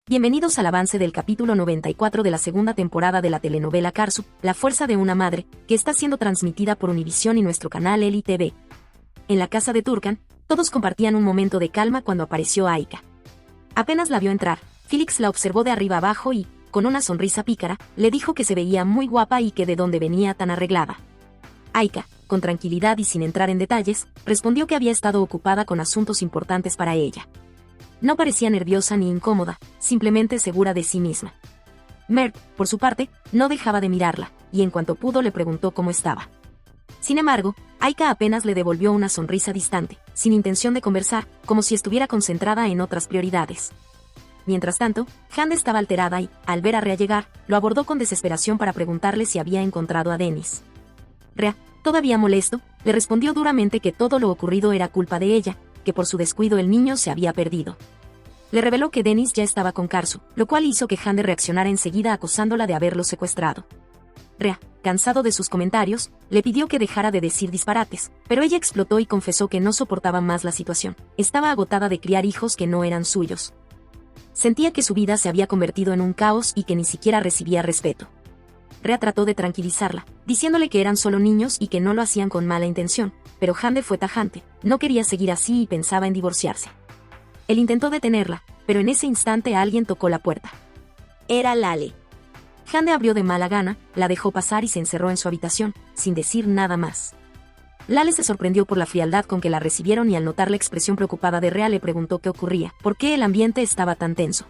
Bienvenidos al avance del capítulo 94 de la segunda temporada de la telenovela Karsu, La fuerza de una madre, que está siendo transmitida por Univisión y nuestro canal Eli TV. En la casa de Turkan, todos compartían un momento de calma cuando apareció Aika. Apenas la vio entrar, Felix la observó de arriba abajo y, con una sonrisa pícara, le dijo que se veía muy guapa y que de dónde venía tan arreglada. Aika, con tranquilidad y sin entrar en detalles, respondió que había estado ocupada con asuntos importantes para ella. No parecía nerviosa ni incómoda, simplemente segura de sí misma. Mert, por su parte, no dejaba de mirarla, y en cuanto pudo le preguntó cómo estaba. Sin embargo, Aika apenas le devolvió una sonrisa distante, sin intención de conversar, como si estuviera concentrada en otras prioridades. Mientras tanto, Hande estaba alterada y, al ver a Rhea llegar, lo abordó con desesperación para preguntarle si había encontrado a Dennis. Rhea, todavía molesto, le respondió duramente que todo lo ocurrido era culpa de ella, que por su descuido el niño se había perdido. Le reveló que Dennis ya estaba con Karsu, lo cual hizo que Hande reaccionara enseguida acusándola de haberlo secuestrado. Rhea, cansado de sus comentarios, le pidió que dejara de decir disparates, pero ella explotó y confesó que no soportaba más la situación. Estaba agotada de criar hijos que no eran suyos. Sentía que su vida se había convertido en un caos y que ni siquiera recibía respeto. Rhea trató de tranquilizarla, diciéndole que eran solo niños y que no lo hacían con mala intención, pero Hande fue tajante, no quería seguir así y pensaba en divorciarse. Él intentó detenerla, pero en ese instante alguien tocó la puerta. Era Lale. Hande abrió de mala gana, la dejó pasar y se encerró en su habitación, sin decir nada más. Lale se sorprendió por la frialdad con que la recibieron y al notar la expresión preocupada de Rhea le preguntó qué ocurría, por qué el ambiente estaba tan tenso.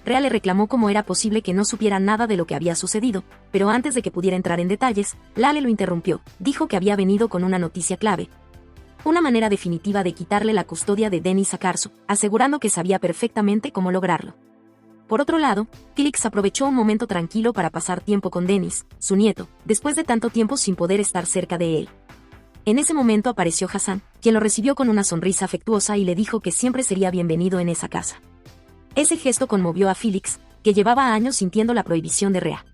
Rhea le reclamó cómo era posible que no supiera nada de lo que había sucedido, pero antes de que pudiera entrar en detalles, Lale lo interrumpió, dijo que había venido con una noticia clave. Una manera definitiva de quitarle la custodia de Dennis a Karsu, asegurando que sabía perfectamente cómo lograrlo. Por otro lado, Felix aprovechó un momento tranquilo para pasar tiempo con Dennis, su nieto, después de tanto tiempo sin poder estar cerca de él. En ese momento apareció Hassan, quien lo recibió con una sonrisa afectuosa y le dijo que siempre sería bienvenido en esa casa. Ese gesto conmovió a Felix, que llevaba años sintiendo la prohibición de Rhea.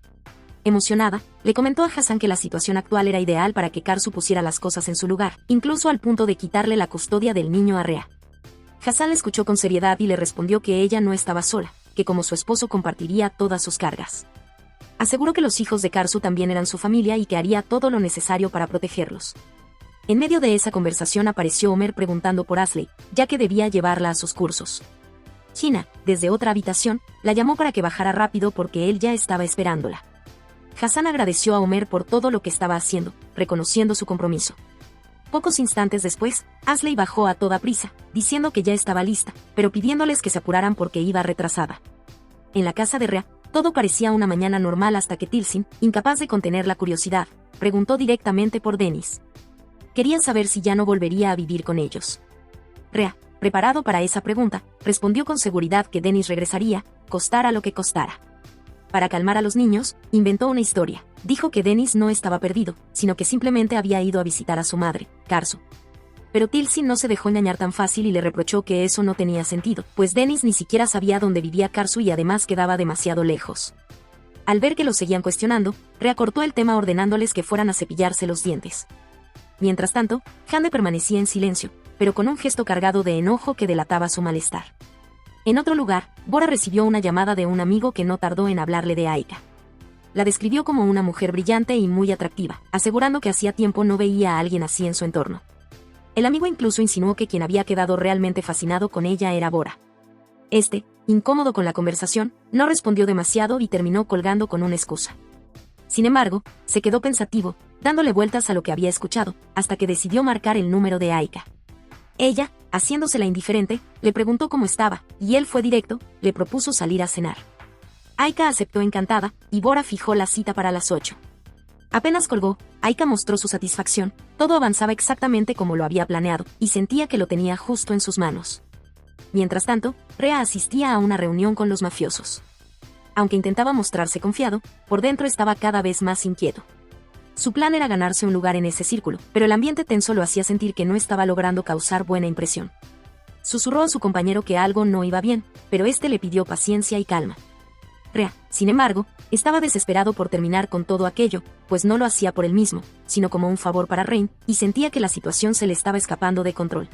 Emocionada, le comentó a Hassan que la situación actual era ideal para que Karsu pusiera las cosas en su lugar, incluso al punto de quitarle la custodia del niño a Rhea. Hassan le escuchó con seriedad y le respondió que ella no estaba sola, que como su esposo compartiría todas sus cargas. Aseguró que los hijos de Karsu también eran su familia y que haría todo lo necesario para protegerlos. En medio de esa conversación apareció Omer preguntando por Ashley, ya que debía llevarla a sus cursos. Gina, desde otra habitación, la llamó para que bajara rápido porque él ya estaba esperándola. Hassan agradeció a Omer por todo lo que estaba haciendo, reconociendo su compromiso. Pocos instantes después, Ashley bajó a toda prisa, diciendo que ya estaba lista, pero pidiéndoles que se apuraran porque iba retrasada. En la casa de Rhea, todo parecía una mañana normal hasta que Tilsin, incapaz de contener la curiosidad, preguntó directamente por Dennis. Querían saber si ya no volvería a vivir con ellos. Rhea, preparado para esa pregunta, respondió con seguridad que Dennis regresaría, costara lo que costara. Para calmar a los niños, inventó una historia. Dijo que Dennis no estaba perdido, sino que simplemente había ido a visitar a su madre, Karsu. Pero Tilsin no se dejó engañar tan fácil y le reprochó que eso no tenía sentido, pues Dennis ni siquiera sabía dónde vivía Karsu y además quedaba demasiado lejos. Al ver que lo seguían cuestionando, reacortó el tema ordenándoles que fueran a cepillarse los dientes. Mientras tanto, Hande permanecía en silencio, pero con un gesto cargado de enojo que delataba su malestar. En otro lugar, Bora recibió una llamada de un amigo que no tardó en hablarle de Aika. La describió como una mujer brillante y muy atractiva, asegurando que hacía tiempo no veía a alguien así en su entorno. El amigo incluso insinuó que quien había quedado realmente fascinado con ella era Bora. Este, incómodo con la conversación, no respondió demasiado y terminó colgando con una excusa. Sin embargo, se quedó pensativo, dándole vueltas a lo que había escuchado, hasta que decidió marcar el número de Aika. Ella, haciéndosela indiferente, le preguntó cómo estaba, y él fue directo, le propuso salir a cenar. Aika aceptó encantada, y Bora fijó la cita para las 8. Apenas colgó, Aika mostró su satisfacción, todo avanzaba exactamente como lo había planeado, y sentía que lo tenía justo en sus manos. Mientras tanto, Rhea asistía a una reunión con los mafiosos. Aunque intentaba mostrarse confiado, por dentro estaba cada vez más inquieto. Su plan era ganarse un lugar en ese círculo, pero el ambiente tenso lo hacía sentir que no estaba logrando causar buena impresión. Susurró a su compañero que algo no iba bien, pero este le pidió paciencia y calma. Rhea, sin embargo, estaba desesperado por terminar con todo aquello, pues no lo hacía por él mismo, sino como un favor para Rain, y sentía que la situación se le estaba escapando de control.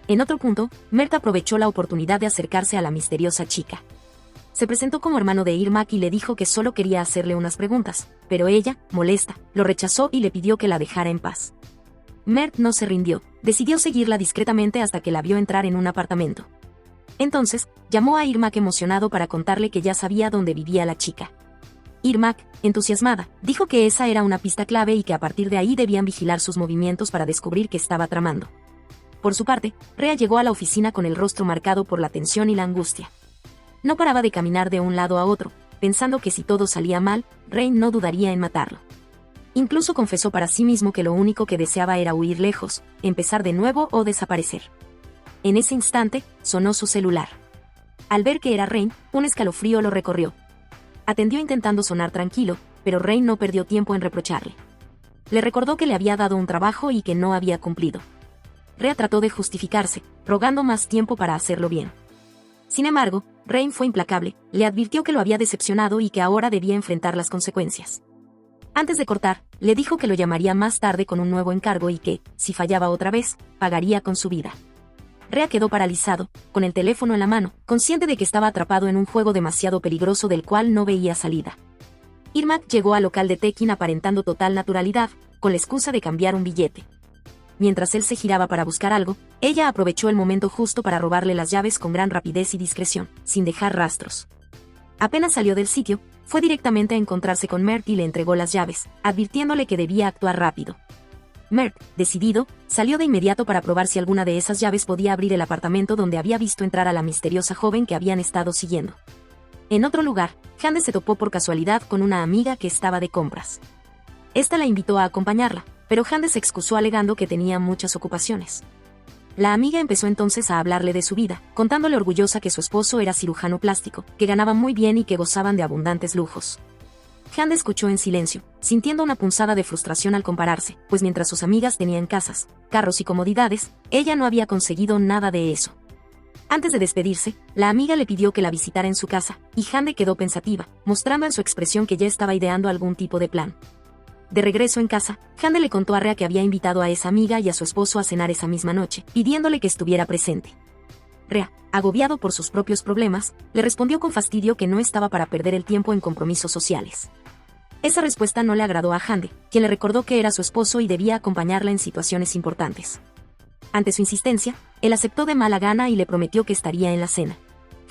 En otro punto, Mert aprovechó la oportunidad de acercarse a la misteriosa chica. se presentó como hermano de Irmak y le dijo que solo quería hacerle unas preguntas, pero ella, molesta, lo rechazó y le pidió que la dejara en paz. Mert no se rindió, decidió seguirla discretamente hasta que la vio entrar en un apartamento. Entonces, llamó a Irmak emocionado para contarle que ya sabía dónde vivía la chica. Irmak, entusiasmada, dijo que esa era una pista clave y que a partir de ahí debían vigilar sus movimientos para descubrir qué estaba tramando. Por su parte, Rhea llegó a la oficina con el rostro marcado por la tensión y la angustia. No paraba de caminar de un lado a otro, pensando que si todo salía mal, Rain no dudaría en matarlo. Incluso confesó para sí mismo que lo único que deseaba era huir lejos, empezar de nuevo o desaparecer. En ese instante, sonó su celular. Al ver que era Rain, un escalofrío lo recorrió. Atendió intentando sonar tranquilo, pero Rain no perdió tiempo en reprocharle. Le recordó que le había dado un trabajo y que no había cumplido. Rhea trató de justificarse, rogando más tiempo para hacerlo bien. Sin embargo, Rain fue implacable, le advirtió que lo había decepcionado y que ahora debía enfrentar las consecuencias. Antes de cortar, le dijo que lo llamaría más tarde con un nuevo encargo y que, si fallaba otra vez, pagaría con su vida. Rhea quedó paralizado, con el teléfono en la mano, consciente de que estaba atrapado en un juego demasiado peligroso del cual no veía salida. Irmak llegó al local de Tekin aparentando total naturalidad, con la excusa de cambiar un billete. Mientras él se giraba para buscar algo, ella aprovechó el momento justo para robarle las llaves con gran rapidez y discreción, sin dejar rastros. Apenas salió del sitio, fue directamente a encontrarse con Mert y le entregó las llaves, advirtiéndole que debía actuar rápido. Mert, decidido, salió de inmediato para probar si alguna de esas llaves podía abrir el apartamento donde había visto entrar a la misteriosa joven que habían estado siguiendo. En otro lugar, Hande se topó por casualidad con una amiga que estaba de compras. Esta la invitó a acompañarla, pero Hande se excusó alegando que tenía muchas ocupaciones. La amiga empezó entonces a hablarle de su vida, contándole orgullosa que su esposo era cirujano plástico, que ganaba muy bien y que gozaban de abundantes lujos. Hande escuchó en silencio, sintiendo una punzada de frustración al compararse, pues mientras sus amigas tenían casas, carros y comodidades, ella no había conseguido nada de eso. Antes de despedirse, la amiga le pidió que la visitara en su casa, y Hande quedó pensativa, mostrando en su expresión que ya estaba ideando algún tipo de plan. De regreso en casa, Hande le contó a Rhea que había invitado a esa amiga y a su esposo a cenar esa misma noche, pidiéndole que estuviera presente. Rhea, agobiado por sus propios problemas, le respondió con fastidio que no estaba para perder el tiempo en compromisos sociales. Esa respuesta no le agradó a Hande, quien le recordó que era su esposo y debía acompañarla en situaciones importantes. Ante su insistencia, él aceptó de mala gana y le prometió que estaría en la cena.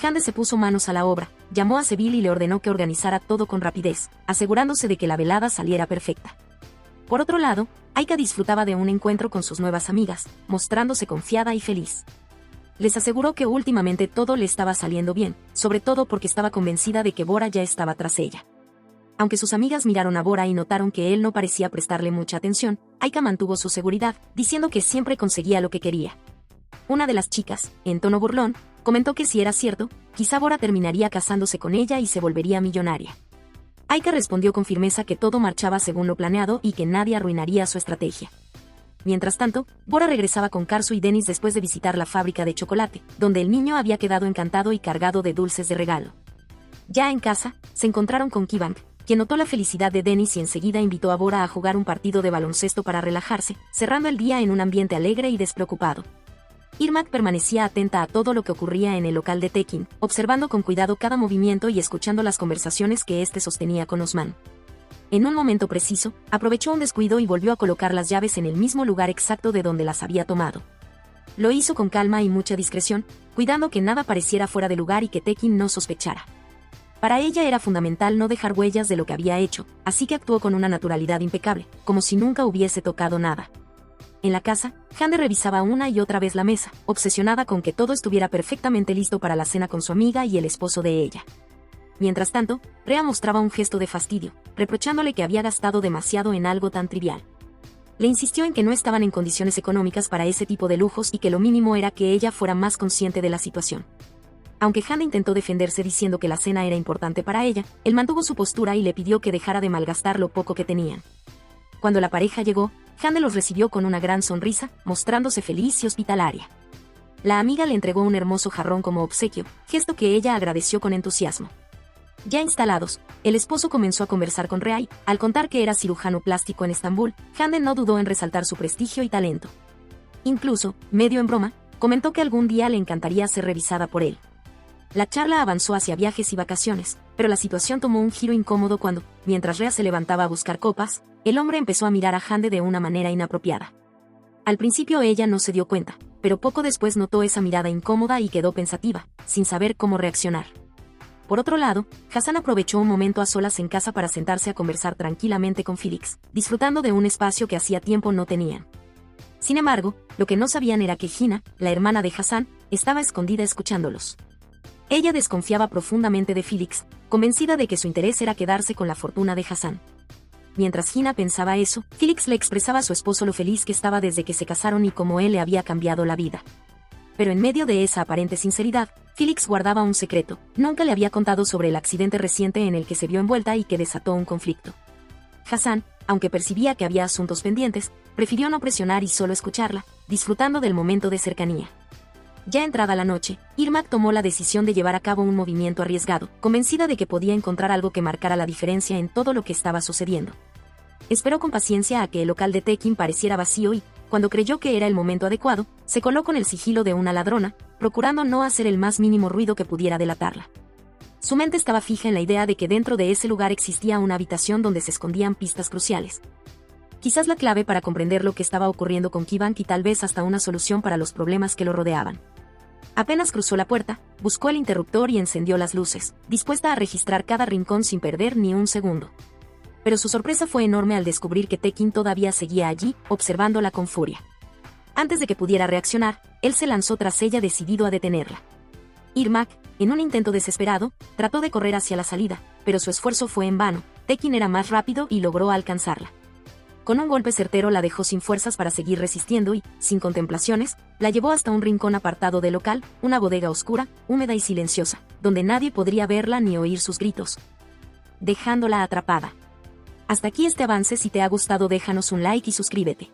Hande se puso manos a la obra, llamó a Seville y le ordenó que organizara todo con rapidez, asegurándose de que la velada saliera perfecta. Por otro lado, Aika disfrutaba de un encuentro con sus nuevas amigas, mostrándose confiada y feliz. Les aseguró que últimamente todo le estaba saliendo bien, sobre todo porque estaba convencida de que Bora ya estaba tras ella. Aunque sus amigas miraron a Bora y notaron que él no parecía prestarle mucha atención, Aika mantuvo su seguridad, diciendo que siempre conseguía lo que quería. Una de las chicas, en tono burlón, comentó que si era cierto, quizá Bora terminaría casándose con ella y se volvería millonaria. Aika respondió con firmeza que todo marchaba según lo planeado y que nadie arruinaría su estrategia. Mientras tanto, Bora regresaba con Karsu y Dennis después de visitar la fábrica de chocolate, donde el niño había quedado encantado y cargado de dulces de regalo. Ya en casa, se encontraron con Kivang, quien notó la felicidad de Dennis y enseguida invitó a Bora a jugar un partido de baloncesto para relajarse, cerrando el día en un ambiente alegre y despreocupado. Irmak permanecía atenta a todo lo que ocurría en el local de Tekin, observando con cuidado cada movimiento y escuchando las conversaciones que éste sostenía con Osman. En un momento preciso, aprovechó un descuido y volvió a colocar las llaves en el mismo lugar exacto de donde las había tomado. Lo hizo con calma y mucha discreción, cuidando que nada pareciera fuera de lugar y que Tekin no sospechara. Para ella era fundamental no dejar huellas de lo que había hecho, así que actuó con una naturalidad impecable, como si nunca hubiese tocado nada. En la casa, Hande revisaba una y otra vez la mesa, obsesionada con que todo estuviera perfectamente listo para la cena con su amiga y el esposo de ella. Mientras tanto, Rhea mostraba un gesto de fastidio, reprochándole que había gastado demasiado en algo tan trivial. Le insistió en que no estaban en condiciones económicas para ese tipo de lujos y que lo mínimo era que ella fuera más consciente de la situación. Aunque Hande intentó defenderse diciendo que la cena era importante para ella, él mantuvo su postura y le pidió que dejara de malgastar lo poco que tenían. Cuando la pareja llegó, Hande los recibió con una gran sonrisa, mostrándose feliz y hospitalaria. La amiga le entregó un hermoso jarrón como obsequio, gesto que ella agradeció con entusiasmo. Ya instalados, el esposo comenzó a conversar con Rhea y, al contar que era cirujano plástico en Estambul, Hande no dudó en resaltar su prestigio y talento. Incluso, medio en broma, comentó que algún día le encantaría ser revisada por él. La charla avanzó hacia viajes y vacaciones, pero la situación tomó un giro incómodo cuando, mientras Rhea se levantaba a buscar copas, el hombre empezó a mirar a Hande de una manera inapropiada. Al principio ella no se dio cuenta, pero poco después notó esa mirada incómoda y quedó pensativa, sin saber cómo reaccionar. Por otro lado, Hassan aprovechó un momento a solas en casa para sentarse a conversar tranquilamente con Felix, disfrutando de un espacio que hacía tiempo no tenían. Sin embargo, lo que no sabían era que Gina, la hermana de Hassan, estaba escondida escuchándolos. Ella desconfiaba profundamente de Felix, convencida de que su interés era quedarse con la fortuna de Hassan. Mientras Gina pensaba eso, Felix le expresaba a su esposo lo feliz que estaba desde que se casaron y cómo él le había cambiado la vida. Pero en medio de esa aparente sinceridad, Felix guardaba un secreto. Nunca le había contado sobre el accidente reciente en el que se vio envuelta y que desató un conflicto. Hassan, aunque percibía que había asuntos pendientes, prefirió no presionar y solo escucharla, disfrutando del momento de cercanía. Ya entrada la noche, Irmak tomó la decisión de llevar a cabo un movimiento arriesgado, convencida de que podía encontrar algo que marcara la diferencia en todo lo que estaba sucediendo. Esperó con paciencia a que el local de Tekin pareciera vacío y, cuando creyó que era el momento adecuado, se coló con el sigilo de una ladrona, procurando no hacer el más mínimo ruido que pudiera delatarla. Su mente estaba fija en la idea de que dentro de ese lugar existía una habitación donde se escondían pistas cruciales. Quizás la clave para comprender lo que estaba ocurriendo con Kibank y tal vez hasta una solución para los problemas que lo rodeaban. Apenas cruzó la puerta, buscó el interruptor y encendió las luces, dispuesta a registrar cada rincón sin perder ni un segundo. Pero su sorpresa fue enorme al descubrir que Tekin todavía seguía allí, observándola con furia. Antes de que pudiera reaccionar, él se lanzó tras ella decidido a detenerla. Irmak, en un intento desesperado, trató de correr hacia la salida, pero su esfuerzo fue en vano. Tekin era más rápido y logró alcanzarla. Con un golpe certero la dejó sin fuerzas para seguir resistiendo y, sin contemplaciones, la llevó hasta un rincón apartado del local, una bodega oscura, húmeda y silenciosa, donde nadie podría verla ni oír sus gritos, dejándola atrapada. Hasta aquí este avance. Si te ha gustado déjanos un like y suscríbete.